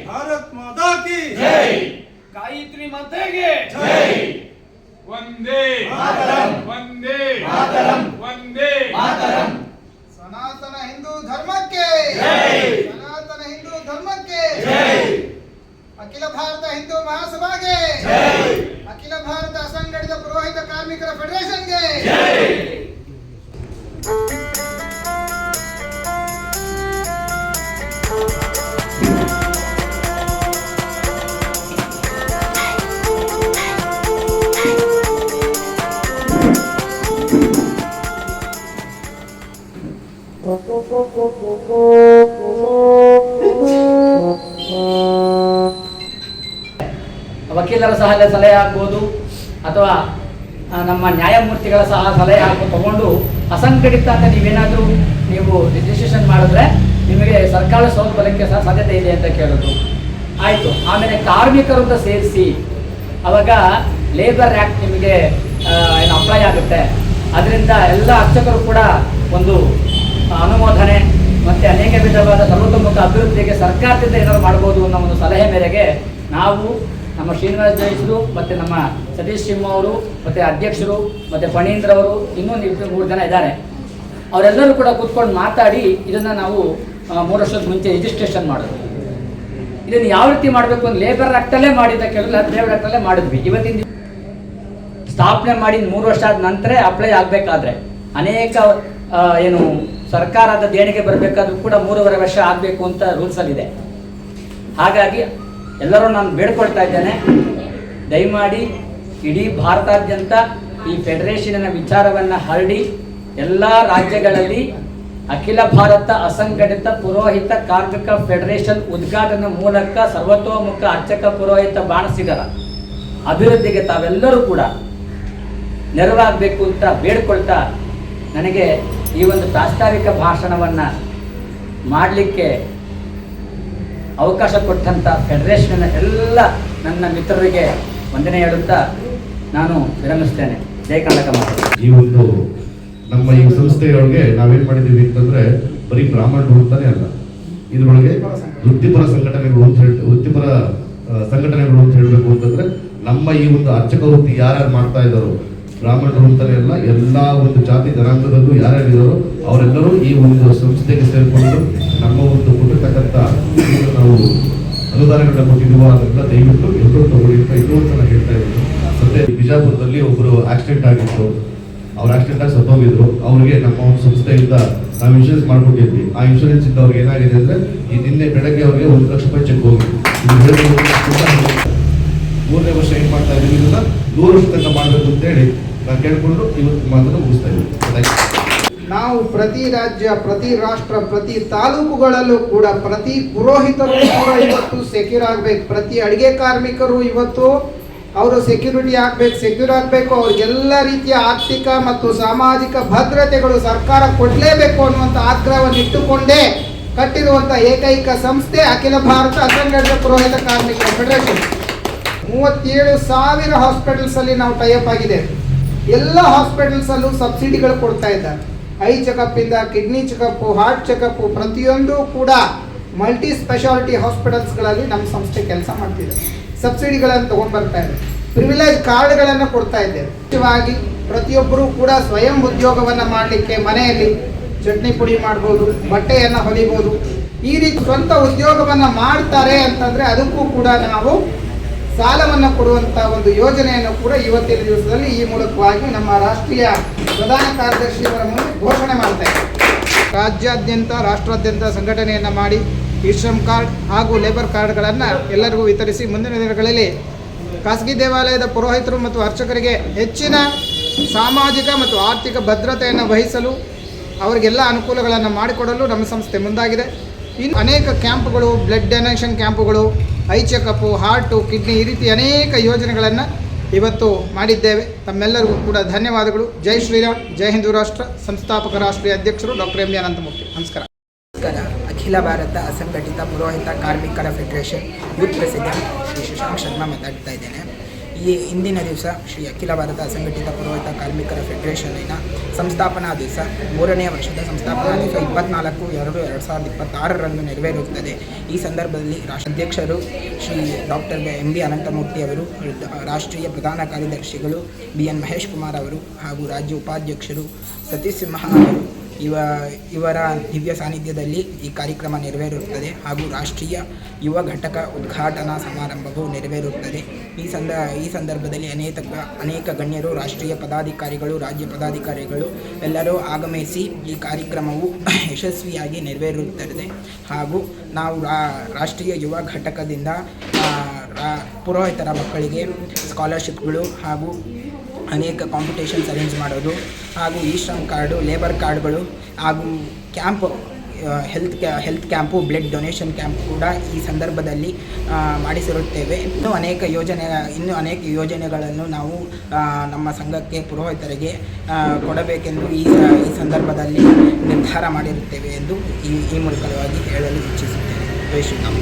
भारत माता की जय। गायत्री माता की जय। वंदे मातरम, वंदे मातरम, वंदे मातरम। सनातन हिंदू धर्म के जय। सनातन हिंदू धर्म के जय। अखिल भारत हिंदू महासभा के जय। अखिल भारत असंगठित पुरोहित कार्मिकर फेडरेशन के जय। ವಕೀಲರ ಸಲಹೆ ಆಗ್ಬೋದು ಅಥವಾ ನಮ್ಮ ನ್ಯಾಯಮೂರ್ತಿಗಳ ಸಲಹೆ ತಗೊಂಡು ಅಸಂಘಟಿತ ಅಂತ ನೀವು ರಿಜಿಸ್ಟ್ರೇಷನ್ ಮಾಡಿದ್ರೆ ನಿಮಗೆ ಸರ್ಕಾರ ಸೌಲಭ್ಯಕ್ಕೆ ಸಹ ಸಾಧ್ಯತೆ ಇದೆ ಅಂತ ಕೇಳೋದು ಆಯಿತು. ಆಮೇಲೆ ಕಾರ್ಮಿಕರು ಅಂತ ಸೇರಿಸಿ ಅವಾಗ ಲೇಬರ್ ಆ್ಯಕ್ಟ್ ನಿಮಗೆ ಏನು ಅಪ್ಲೈ ಆಗುತ್ತೆ. ಅದರಿಂದ ಎಲ್ಲ ಅರ್ಚಕರು ಕೂಡ ಒಂದು ಅನುಮೋದನೆ ಮತ್ತು ಅನೇಕ ವಿಧವಾದ ಸರ್ವತೋಮುಖ ಅಭಿವೃದ್ಧಿಗೆ ಸರ್ಕಾರದಿಂದ ಏನಾದ್ರು ಮಾಡ್ಬೋದು ಅನ್ನೋ ಒಂದು ಸಲಹೆ ಮೇರೆಗೆ ನಾವು ನಮ್ಮ ಶ್ರೀನಿವಾಸ ಜೈಸರು ಮತ್ತು ನಮ್ಮ ಸತೀಶ್ ಸಿಂಹ ಅವರು ಮತ್ತು ಅಧ್ಯಕ್ಷರು ಮತ್ತು ಫಣೀಂದ್ರ ಅವರು ಇನ್ನೂ 3 ಜನ ಇದ್ದಾರೆ. ಅವರೆಲ್ಲರೂ ಕೂಡ ಕೂತ್ಕೊಂಡು ಮಾತಾಡಿ ಇದನ್ನು ನಾವು 3 ವರ್ಷದ ಮುಂಚೆ ರಿಜಿಸ್ಟ್ರೇಷನ್ ಮಾಡೋದು. ಇದನ್ನು ಯಾವ ರೀತಿ ಮಾಡಬೇಕು ಅಂತ ಲೇಬರ್ ಆ್ಯಕ್ಟಲ್ಲೇ ಮಾಡಿದ್ದ ಕೇಳಿದ್ರೆ ಲೇಬರ್ ಆ್ಯಕ್ಟಲ್ಲೇ ಮಾಡಿದ್ವಿ. ಇವತ್ತಿನ ಸ್ಥಾಪನೆ ಮಾಡಿ 3 ವರ್ಷ ಆದ ನಂತರ ಅಪ್ಲೈ ಆಗಬೇಕಾದ್ರೆ ಅನೇಕ ಏನು ಸರ್ಕಾರದ ದೇಣಿಗೆ ಬರಬೇಕಾದ್ರೂ ಕೂಡ 3.5 ವರ್ಷ ಆಗಬೇಕು ಅಂತ ರೂಲ್ಸಲ್ಲಿದೆ. ಹಾಗಾಗಿ ಎಲ್ಲರೂ ನಾನು ಬೇಡ್ಕೊಳ್ತಾ ಇದ್ದೇನೆ, ದಯಮಾಡಿ ಇಡೀ ಭಾರತಾದ್ಯಂತ ಈ ಫೆಡರೇಷನಿನ ವಿಚಾರವನ್ನು ಹರಡಿ ಎಲ್ಲ ರಾಜ್ಯಗಳಲ್ಲಿ ಅಖಿಲ ಭಾರತ ಅಸಂಘಟಿತ ಪುರೋಹಿತ ಕಾರ್ಮಿಕ ಫೆಡರೇಷನ್ ಉದ್ಘಾಟನೆ ಮೂಲಕ ಸರ್ವತೋಮುಖ ಅರ್ಚಕ ಪುರೋಹಿತ ಬಾಣಸಿಗರ ಅಭಿವೃದ್ಧಿಗೆ ತಾವೆಲ್ಲರೂ ಕೂಡ ನೆರವಾಗಬೇಕು ಅಂತ ಬೇಡ್ಕೊಳ್ತಾ ನನಗೆ ಈ ಒಂದು ಪ್ರಾಸ್ತಾವಿಕ ಭಾಷಣವನ್ನು ಮಾಡಲಿಕ್ಕೆ ಅವಕಾಶ ಕೊಟ್ಟಂಥ ಫೆಡರೇಷನ್ನ ಎಲ್ಲ ನನ್ನ ಮಿತ್ರರಿಗೆ ವಂದನೆ ಹೇಳುತ್ತಾ ನಾನು ವಿರಮಿಸ್ತೇನೆ. ಜೈ ಕರ್ನಾಟಕ ಮಾತೆ. ಈ ಒಂದು ನಮ್ಮ ಈ ಸಂಸ್ಥೆಯೊಳಗೆ ನಾವೇನ್ ಮಾಡಿದ್ದೀವಿ ಅಂತಂದ್ರೆ ಬರೀ ಬ್ರಾಹ್ಮಣರು ಅಂತಾನೆ ಅಲ್ಲ, ಇದ್ರೊಳಗೆ ವೃತ್ತಿಪರ ಸಂಘಟನೆಗಳು ಅಂತ ವೃತ್ತಿಪರ ಸಂಘಟನೆಗಳು ಅಂತ ಹೇಳಬೇಕು ಅಂತಂದ್ರೆ ನಮ್ಮ ಈ ಒಂದು ಅರ್ಚಕ ವೃತ್ತಿ ಯಾರ್ಯಾರು ಮಾಡ್ತಾ ಇದ್ದಾರೋ ಬ್ರಾಹ್ಮಣರು ಅಂತಾನೆ ಅಲ್ಲ, ಎಲ್ಲಾ ಒಂದು ಜಾತಿ ಜನಾಂಗದಲ್ಲೂ ಯಾರ್ಯಾರಿದ್ದಾರೋ ಅವರೆಲ್ಲರೂ ಈ ಒಂದು ಸಂಸ್ಥೆಗೆ ಸೇರಿಕೊಂಡು ನಮ್ಮ ಒಂದು ಕೊಟ್ಟಿರ್ತಕ್ಕಂಥ ನಾವು ಅನುದಾನಗಳನ್ನ ಕೊಟ್ಟಿದ್ದೀವೋ ಅದೆಲ್ಲ ದಯವಿಟ್ಟು ಎಲ್ಲರೂ ತಗೊಳ್ಳಿ ಅಂತ ಇನ್ನೊಂದು ಸಲ ಹೇಳ್ತಾ ಇದ್ದೀನಿ. ಮತ್ತೆ ಬಿಜಾಪುರದಲ್ಲಿ ಒಬ್ಬರು ಆಕ್ಸಿಡೆಂಟ್ ಆಗಿತ್ತು, ಅವ್ರು ಆಕ್ಸಿಡೆಂಟ್ ಆಗಿ ಸತ್ತೋಗಿದ್ರು. ಅವ್ರಿಗೆ ನಮ್ಮ ಒಂದು ಸಂಸ್ಥೆಯಿಂದ ನಾವು ಇನ್ಶೂರೆನ್ಸ್ ಮಾಡ್ಕೊಟ್ಟಿದ್ವಿ. ಆ ಇನ್ಶೂರೆನ್ಸ್ ಇಂದ ಅವ್ರಿಗೆ ಏನಾಗಿದೆ ಅಂದ್ರೆ ಈ ನಿನ್ನೆ ಬೆಳಗ್ಗೆ ಅವ್ರಿಗೆ 1 ಲಕ್ಷ ರೂಪಾಯಿ ಚೆಕ್ ಹೋಗಿತ್ತು. 3ನೇ ವರ್ಷ ಏನ್ ಮಾಡ್ತಾ ಇದ್ದೀವಿ, ಇದನ್ನ 100 ವರ್ಷ ತನಕ ಮಾಡಬೇಕು ಅಂತ ಹೇಳಿ ನಾನು ಕೇಳ್ಕೊಂಡು ಇವತ್ತು ಮಾತನ್ನು ಮುಗಿಸ್ತಾ ಇದ್ದೀವಿ. ನಾವು ಪ್ರತಿ ರಾಜ್ಯ, ಪ್ರತಿ ರಾಷ್ಟ್ರ, ಪ್ರತಿ ತಾಲೂಕುಗಳಲ್ಲೂ ಕೂಡ ಪ್ರತಿ ಪುರೋಹಿತರು ಕೂಡ ಇವತ್ತು ಸೆಕ್ಯೂರ್ ಆಗಬೇಕು. ಪ್ರತಿ ಅಡಿಗೆ ಕಾರ್ಮಿಕರು ಇವತ್ತು ಅವರು ಸೆಕ್ಯೂರ್ ಆಗಬೇಕು. ಅವ್ರಿಗೆಲ್ಲ ರೀತಿಯ ಆರ್ಥಿಕ ಮತ್ತು ಸಾಮಾಜಿಕ ಭದ್ರತೆಗಳು ಸರ್ಕಾರ ಕೊಡಲೇಬೇಕು ಅನ್ನುವಂಥ ಆಗ್ರಹವನ್ನು ಇಟ್ಟುಕೊಂಡೇ ಕಟ್ಟಿರುವಂಥ ಏಕೈಕ ಸಂಸ್ಥೆ ಅಖಿಲ ಭಾರತ ಅಸಂಘಟಿತ ಪುರೋಹಿತ ಕಾರ್ಮಿಕರ ಫೆಡರೇಷನ್. 37,000 ಹಾಸ್ಪಿಟಲ್ಸ್ ಅಲ್ಲಿ ನಾವು ಟೈಅಪ್ ಆಗಿದೆ. ಎಲ್ಲ ಹಾಸ್ಪಿಟಲ್ಸ್ ಅಲ್ಲೂ ಸಬ್ಸಿಡಿಗಳು ಕೊಡ್ತಾ ಇದ್ದಾರೆ. ಐ ಚೆಕಪ್ ಇಂದ ಕಿಡ್ನಿ ಚೆಕಪ್, ಹಾರ್ಟ್ ಚೆಕಪ್, ಪ್ರತಿಯೊಂದು ಕೂಡ ಮಲ್ಟಿ ಸ್ಪೆಷಾಲಿಟಿ ಹಾಸ್ಪಿಟಲ್ಸ್ಗಳಲ್ಲಿ ನಮ್ಮ ಸಂಸ್ಥೆ ಕೆಲಸ ಮಾಡ್ತಿದೆ. ಸಬ್ಸಿಡಿಗಳನ್ನು ತಗೊಂಡ್ಬರ್ತಾ ಇದೆ. ಪ್ರಿವಿಲೇಜ್ ಕಾರ್ಡ್ಗಳನ್ನು ಕೊಡ್ತಾ ಇದ್ದೇವೆ. ಮುಖ್ಯವಾಗಿ ಪ್ರತಿಯೊಬ್ಬರೂ ಕೂಡ ಸ್ವಯಂ ಉದ್ಯೋಗವನ್ನು ಮಾಡಲಿಕ್ಕೆ ಮನೆಯಲ್ಲಿ ಚಟ್ನಿ ಪುಡಿ ಮಾಡ್ಬೋದು, ಬಟ್ಟೆಯನ್ನು ಹೊಲಿಬೋದು, ಈ ರೀತಿ ಸ್ವಂತ ಉದ್ಯೋಗವನ್ನು ಮಾಡ್ತಾರೆ ಅಂತಂದರೆ ಅದಕ್ಕೂ ಕೂಡ ನಾವು ಸಾಲವನ್ನು ಕೊಡುವಂಥ ಒಂದು ಯೋಜನೆಯನ್ನು ಕೂಡ ಇವತ್ತಿನ ದಿವಸದಲ್ಲಿ ಈ ಮೂಲಕವಾಗಿ ನಮ್ಮ ರಾಷ್ಟ್ರೀಯ ಪ್ರಧಾನ ಕಾರ್ಯದರ್ಶಿಯವರ ಮುಂದೆ ಘೋಷಣೆ ಮಾಡ್ತಾ ಇದ್ದೇವೆ. ರಾಜ್ಯಾದ್ಯಂತ ರಾಷ್ಟ್ರಾದ್ಯಂತ ಸಂಘಟನೆಯನ್ನು ಮಾಡಿ ಈ ಶ್ರಮ್ ಕಾರ್ಡ್ ಹಾಗೂ ಲೇಬರ್ ಕಾರ್ಡ್ಗಳನ್ನು ಎಲ್ಲರಿಗೂ ವಿತರಿಸಿ ಮುಂದಿನ ದಿನಗಳಲ್ಲಿ ಖಾಸಗಿ ದೇವಾಲಯದ ಪುರೋಹಿತರು ಮತ್ತು ಅರ್ಚಕರಿಗೆ ಹೆಚ್ಚಿನ ಸಾಮಾಜಿಕ ಮತ್ತು ಆರ್ಥಿಕ ಭದ್ರತೆಯನ್ನು ವಹಿಸಲು ಅವರಿಗೆಲ್ಲ ಅನುಕೂಲಗಳನ್ನು ಮಾಡಿಕೊಡಲು ನಮ್ಮ ಸಂಸ್ಥೆ ಮುಂದಾಗಿದೆ. ಇನ್ನು ಅನೇಕ ಕ್ಯಾಂಪ್ಗಳು, ಬ್ಲಡ್ ಡೊನೇಷನ್ ಕ್ಯಾಂಪುಗಳು, ಐ ಚೆಕಪ್ಪು, ಹಾರ್ಟು, ಕಿಡ್ನಿ, ಈ ರೀತಿ ಅನೇಕ ಯೋಜನೆಗಳನ್ನು ಇವತ್ತು ಮಾಡಿದ್ದೇವೆ. ತಮ್ಮೆಲ್ಲರಿಗೂ ಕೂಡ ಧನ್ಯವಾದಗಳು. ಜೈ ಶ್ರೀರಾಮ್, ಜೈ ಹಿಂದೂ ರಾಷ್ಟ್ರ. ಸಂಸ್ಥಾಪಕ ರಾಷ್ಟ್ರೀಯ ಅಧ್ಯಕ್ಷರು ಡಾಕ್ಟರ್ ಎಂ ಅನಂತಮೂರ್ತಿ. ನಮಸ್ಕಾರ. ಅಖಿಲ ಭಾರತ ಅಸಂಘಟಿತ ಪುರೋಹಿತ ಕಾರ್ಮಿಕರ federation youth president Shri Shashank Sharma ಮಾತಾಡ್ತಾ ಇದ್ದೇನೆ. ಈ ಇಂದಿನ ದಿವಸ ಶ್ರೀ ಅಖಿಲ ಭಾರತ ಅಸಂಘಟಿತ ಪುರೋಹಿತ ಕಾರ್ಮಿಕರ ಫೆಡರೇಷನ್ನಿನ ಸಂಸ್ಥಾಪನಾ ದಿವಸ 3ನೇ ವರ್ಷದ ಸಂಸ್ಥಾಪನಾ ದಿವಸ 24/2/2026 ನೆರವೇರುತ್ತದೆ. ಈ ಸಂದರ್ಭದಲ್ಲಿ ರಾಷ್ಟ್ರಾಧ್ಯಕ್ಷರು ಶ್ರೀ ಡಾಕ್ಟರ್ MB ಅನಂತಮೂರ್ತಿ ಅವರು, ರಾಷ್ಟ್ರೀಯ ಪ್ರಧಾನ ಕಾರ್ಯದರ್ಶಿಗಳು BN ಮಹೇಶ್ ಕುಮಾರ್ ಅವರು ಹಾಗೂ ರಾಜ್ಯ ಉಪಾಧ್ಯಕ್ಷರು ಸತೀಶ್ ಸಿಂಹ ಅವರು ಇವರ ದಿವ್ಯ ಸಾನ್ನಿಧ್ಯದಲ್ಲಿ ಈ ಕಾರ್ಯಕ್ರಮ ನೆರವೇರುತ್ತದೆ ಹಾಗೂ ರಾಷ್ಟ್ರೀಯ ಯುವ ಘಟಕ ಉದ್ಘಾಟನಾ ಸಮಾರಂಭವು ನೆರವೇರುತ್ತದೆ. ಈ ಸಂದರ್ಭದಲ್ಲಿ ಅನೇಕ ಗಣ್ಯರು, ರಾಷ್ಟ್ರೀಯ ಪದಾಧಿಕಾರಿಗಳು, ರಾಜ್ಯ ಪದಾಧಿಕಾರಿಗಳು ಎಲ್ಲರೂ ಆಗಮಿಸಿ ಈ ಕಾರ್ಯಕ್ರಮವು ಯಶಸ್ವಿಯಾಗಿ ನೆರವೇರುತ್ತದೆ. ಹಾಗೂ ನಾವು ರಾಷ್ಟ್ರೀಯ ಯುವ ಘಟಕದಿಂದ ಪುರೋಹಿತರ ಮಕ್ಕಳಿಗೆ ಸ್ಕಾಲರ್ಶಿಪ್ಗಳು ಹಾಗೂ ಅನೇಕ ಕಾಂಪಿಟೇಷನ್ಸ್ ಅರೇಂಜ್ ಮಾಡೋದು ಹಾಗೂ ಈ ಶ್ರಮ್ ಕಾರ್ಡು, ಲೇಬರ್ ಕಾರ್ಡ್ಗಳು ಹಾಗೂ camp, health camp, blood donation camp ಕೂಡ ಈ ಸಂದರ್ಭದಲ್ಲಿ ಮಾಡಿಸಿರುತ್ತೇವೆ. ಇನ್ನೂ ಅನೇಕ ಯೋಜನೆಗಳನ್ನು ನಾವು ನಮ್ಮ ಸಂಘಕ್ಕೆ ಪುರೋಹಿತರಿಗೆ ಕೊಡಬೇಕೆಂದು ಈ ಸಂದರ್ಭದಲ್ಲಿ ನಿರ್ಧಾರ ಮಾಡಿರುತ್ತೇವೆ ಎಂದು ಈ ಮೂಲಕವಾಗಿ ಹೇಳಲು ಇಚ್ಛಿಸುತ್ತೇನೆ. ಜೈ ಶ್ರೀರಾಮ್.